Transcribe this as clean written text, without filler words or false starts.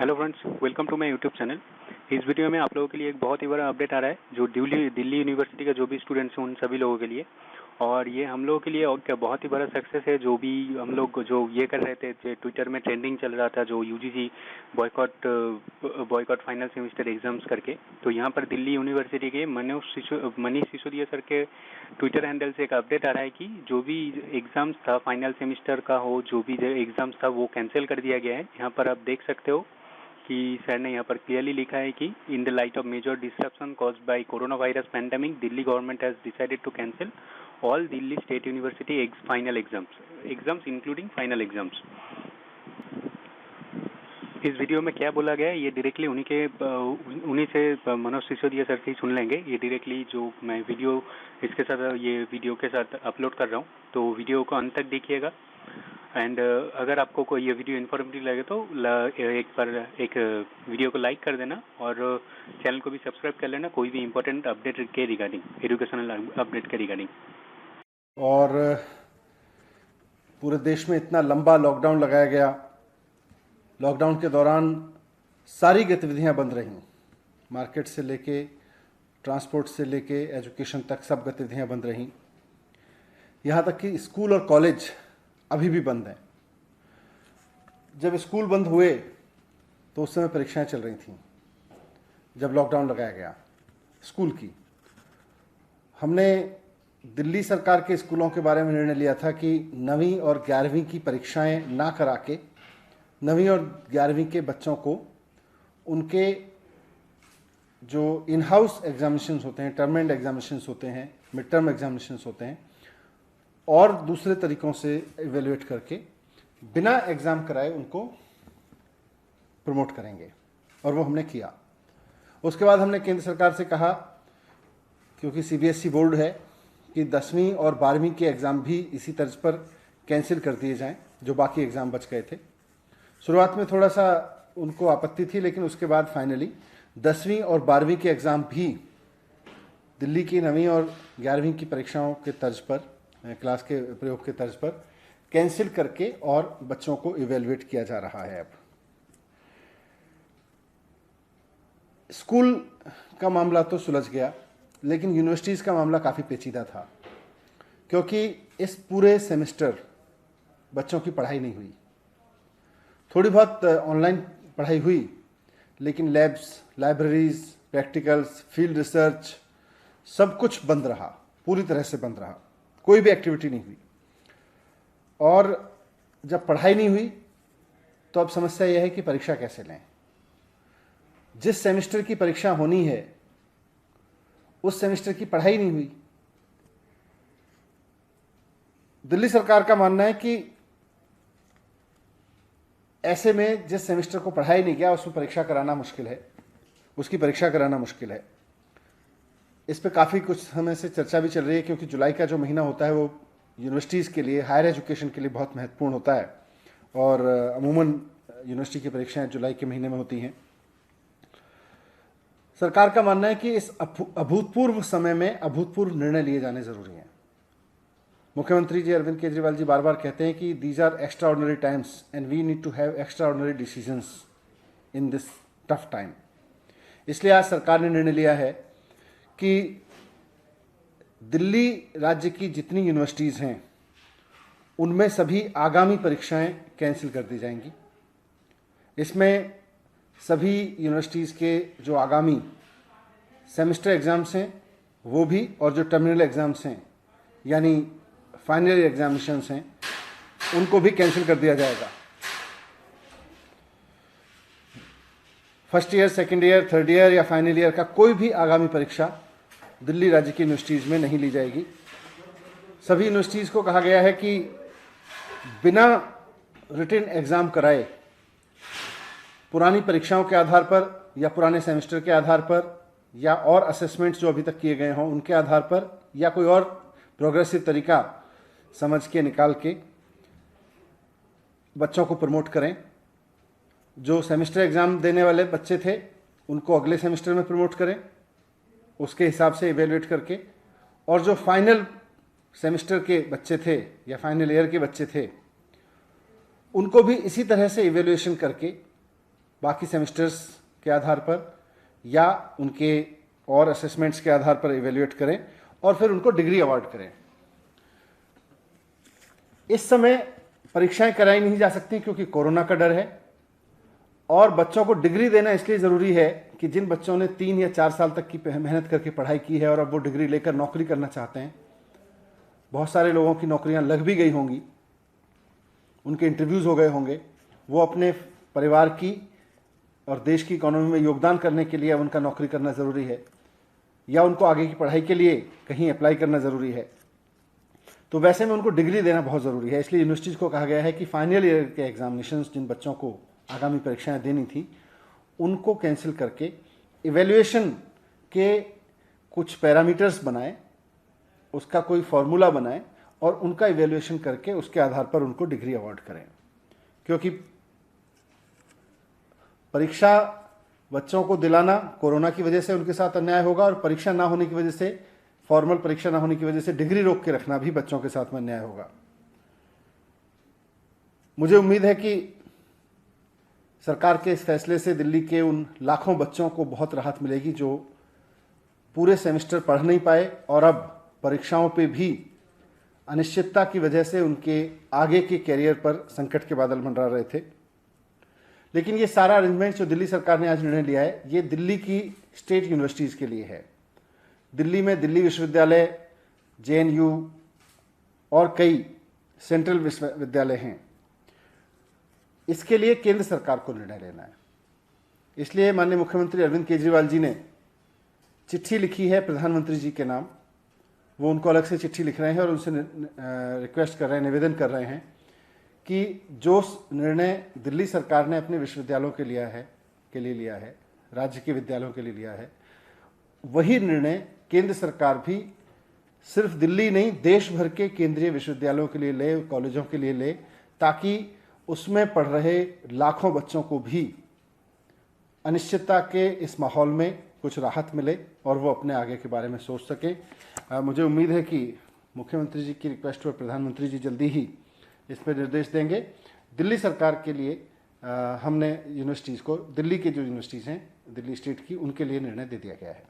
Hello friends, welcome to my YouTube channel. इस video में आप लोगों के लिए एक बहुत ही बड़ा अपडेट आ रहा है जो दिल्ली यूनिवर्सिटी का जो भी स्टूडेंट्स हैं उन सभी लोगों के लिए। और ये हम लोगों के लिए और क्या बहुत ही बड़ा सक्सेस है। जो भी हम लोग जो ये कर रहे थे, जो ट्विटर में ट्रेंडिंग चल रहा था, जो UGC boycott final semester exams करके, तो यहाँ पर दिल्ली यूनिवर्सिटी के मनीष सिसोदिया सर के ट्विटर हैंडल से एक अपडेट आ रहा है कि जो भी एग्जाम्स था फाइनल सेमेस्टर का हो, जो भी एग्जाम्स था वो कैंसिल कर दिया गया है। यहाँ पर आप देख सकते हो कि सर ने यहाँ पर क्लियरली लिखा है कि in the light of major disruption caused by corona virus pandemic, Delhi government has decided to cancel all Delhi state university final exams including final exams. इस वीडियो में क्या बोला गया है ये डायरेक्टली उन्हीं से मनोज सिसोदिया सर से ही सुन लेंगे। ये डायरेक्टली जो मैं वीडियो इसके साथ ये वीडियो के साथ अपलोड कर रहा हूँ, तो वीडियो को अंत तक देखिएगा। एंड अगर आपको कोई ये वीडियो इन्फॉर्मेटिव लगे तो एक वीडियो को लाइक कर देना और चैनल को भी सब्सक्राइब कर लेना कोई भी इम्पोर्टेंट अपडेट के रिगार्डिंग, एजुकेशनल अपडेट के रिगार्डिंग। और पूरे देश में इतना लंबा लॉकडाउन लगाया गया। लॉकडाउन के दौरान सारी गतिविधियां बंद रहीं, मार्केट से लेके ट्रांसपोर्ट से लेके एजुकेशन तक सब गतिविधियां बंद रहीं। यहाँ तक कि स्कूल और कॉलेज अभी भी बंद हैं। जब स्कूल बंद हुए तो उस समय परीक्षाएं चल रही थीं। जब लॉकडाउन लगाया गया स्कूल की, हमने दिल्ली सरकार के स्कूलों के बारे में निर्णय लिया था कि 9वीं और 11वीं की परीक्षाएं ना करा के 9वीं और 11वीं के बच्चों को उनके जो इन हाउस एग्जामिनेशंस होते हैं, टर्म एंड एग्जामिनेशंस होते हैं, मिड टर्म एग्जामिनेशंस होते हैं, और दूसरे तरीक़ों से इवेल्युएट करके बिना एग्ज़ाम कराए उनको प्रमोट करेंगे। और वो हमने किया। उसके बाद हमने केंद्र सरकार से कहा, क्योंकि सीबीएसई बोर्ड है, कि 10वीं और 12वीं के एग्ज़ाम भी इसी तर्ज पर कैंसिल कर दिए जाएं, जो बाकी एग्ज़ाम बच गए थे। शुरुआत में थोड़ा सा उनको आपत्ति थी, लेकिन उसके बाद फाइनली 10वीं और 12वीं के एग्ज़ाम भी दिल्ली की 9वीं और 11वीं की परीक्षाओं के तर्ज पर, क्लास के प्रयोग के तर्ज पर कैंसिल करके और बच्चों को इवेल्युएट किया जा रहा है। अब स्कूल का मामला तो सुलझ गया, लेकिन यूनिवर्सिटीज़ का मामला काफ़ी पेचीदा था, क्योंकि इस पूरे सेमेस्टर बच्चों की पढ़ाई नहीं हुई। थोड़ी बहुत ऑनलाइन पढ़ाई हुई, लेकिन labs, libraries, practicals, field research सब कुछ बंद रहा, पूरी तरह से बंद रहा। कोई भी एक्टिविटी नहीं हुई। और जब पढ़ाई नहीं हुई तो अब समस्या यह है कि परीक्षा कैसे लें। जिस सेमेस्टर की परीक्षा होनी है उस सेमेस्टर की पढ़ाई नहीं हुई। दिल्ली सरकार का मानना है कि ऐसे में जिस सेमेस्टर को पढ़ाई नहीं गया उसमें परीक्षा कराना मुश्किल है, उसकी परीक्षा कराना मुश्किल है। इस पे काफ़ी कुछ समय से चर्चा भी चल रही है, क्योंकि जुलाई का जो महीना होता है वो यूनिवर्सिटीज़ के लिए, हायर एजुकेशन के लिए बहुत महत्वपूर्ण होता है। और अमूमन यूनिवर्सिटी की परीक्षाएं जुलाई के महीने में होती हैं। सरकार का मानना है कि इस अभूतपूर्व समय में अभूतपूर्व निर्णय लिए जाने ज़रूरी हैं। मुख्यमंत्री जी अरविंद केजरीवाल जी बार बार कहते हैं कि these are extraordinary times and we need to have extraordinary decisions in this tough time. इसलिए आज सरकार ने निर्णय लिया है कि दिल्ली राज्य की जितनी यूनिवर्सिटीज़ हैं उनमें सभी आगामी परीक्षाएं कैंसिल कर दी जाएंगी। इसमें सभी यूनिवर्सिटीज़ के जो आगामी सेमेस्टर एग्ज़ाम्स हैं वो भी, और जो टर्मिनल एग्ज़ाम्स हैं यानी फाइनल एग्जामिनेशंस हैं, उनको भी कैंसिल कर दिया जाएगा। First year, second year, third year या फाइनल ईयर का कोई भी आगामी परीक्षा दिल्ली राज्य की यूनिवर्सिटीज़ में नहीं ली जाएगी। सभी यूनिवर्सिटीज़ को कहा गया है कि बिना रिटन एग्ज़ाम कराए, पुरानी परीक्षाओं के आधार पर या पुराने सेमेस्टर के आधार पर या और असेसमेंट्स जो अभी तक किए गए हों उनके आधार पर या कोई और प्रोग्रेसिव तरीका समझ के निकाल के बच्चों को प्रमोट करें। जो सेमेस्टर एग्ज़ाम देने वाले बच्चे थे उनको अगले सेमेस्टर में प्रमोट करें, उसके हिसाब से इवेल्युएट करके। और जो फाइनल सेमेस्टर के बच्चे थे या फाइनल ईयर के बच्चे थे उनको भी इसी तरह से इवेल्युएशन करके बाकी सेमेस्टर्स के आधार पर या उनके और असेसमेंट्स के आधार पर इवेल्युएट करें और फिर उनको डिग्री अवार्ड करें। इस समय परीक्षाएं कराई नहीं जा सकती क्योंकि कोरोना का डर है और बच्चों को डिग्री देना इसलिए ज़रूरी है कि जिन बच्चों ने 3 या 4 साल तक की मेहनत करके पढ़ाई की है और अब वो डिग्री लेकर नौकरी करना चाहते हैं, बहुत सारे लोगों की नौकरियां लग भी गई होंगी, उनके इंटरव्यूज़ हो गए होंगे, वो अपने परिवार की और देश की इकोनॉमी में योगदान करने के लिए उनका नौकरी करना ज़रूरी है या उनको आगे की पढ़ाई के लिए कहीं अप्लाई करना ज़रूरी है, तो वैसे में उनको डिग्री देना बहुत ज़रूरी है। इसलिए यूनिवर्सिटीज़ को कहा गया है कि फाइनल ईयर के एग्जामिनेशंस जिन बच्चों को आगामी परीक्षाएं देनी थी उनको कैंसिल करके इवैल्यूएशन के कुछ पैरामीटर्स बनाएं, उसका कोई फॉर्मूला बनाएं और उनका इवैल्यूएशन करके उसके आधार पर उनको डिग्री अवार्ड करें। क्योंकि परीक्षा बच्चों को दिलाना कोरोना की वजह से उनके साथ अन्याय होगा और परीक्षा ना होने की वजह से, फॉर्मल परीक्षा ना होने की वजह से डिग्री रोक के रखना भी बच्चों के साथ में अन्याय होगा। मुझे उम्मीद है कि सरकार के इस फैसले से दिल्ली के उन लाखों बच्चों को बहुत राहत मिलेगी जो पूरे सेमेस्टर पढ़ नहीं पाए और अब परीक्षाओं पे भी अनिश्चितता की वजह से उनके आगे के कैरियर पर संकट के बादल मंडरा रहे थे। लेकिन ये सारा अरेंजमेंट जो दिल्ली सरकार ने आज निर्णय लिया है, ये दिल्ली की स्टेट यूनिवर्सिटीज़ के लिए है। दिल्ली में दिल्ली विश्वविद्यालय, JNU और कई सेंट्रल विश्वविद्यालय हैं। इसके लिए केंद्र सरकार को निर्णय लेना है। इसलिए माननीय मुख्यमंत्री अरविंद केजरीवाल जी ने चिट्ठी लिखी है प्रधानमंत्री जी के नाम। वो उनको अलग से चिट्ठी लिख रहे हैं और उनसे रिक्वेस्ट कर रहे हैं, निवेदन कर रहे हैं कि जो निर्णय दिल्ली सरकार ने अपने विश्वविद्यालयों के लिए लिया है, राज्य के विद्यालयों के लिए लिया है, वही निर्णय केंद्र सरकार भी सिर्फ दिल्ली नहीं देश भर के केंद्रीय विश्वविद्यालयों के लिए ले, कॉलेजों के लिए ले, ताकि उसमें पढ़ रहे लाखों बच्चों को भी अनिश्चितता के इस माहौल में कुछ राहत मिले और वो अपने आगे के बारे में सोच सकें। मुझे उम्मीद है कि मुख्यमंत्री जी की रिक्वेस्ट पर प्रधानमंत्री जी जल्दी ही इस पर निर्देश देंगे। दिल्ली सरकार के लिए हमने यूनिवर्सिटीज़ को, दिल्ली के जो यूनिवर्सिटीज़ हैं दिल्ली स्टेट की, उनके लिए निर्णय दे दिया गया है।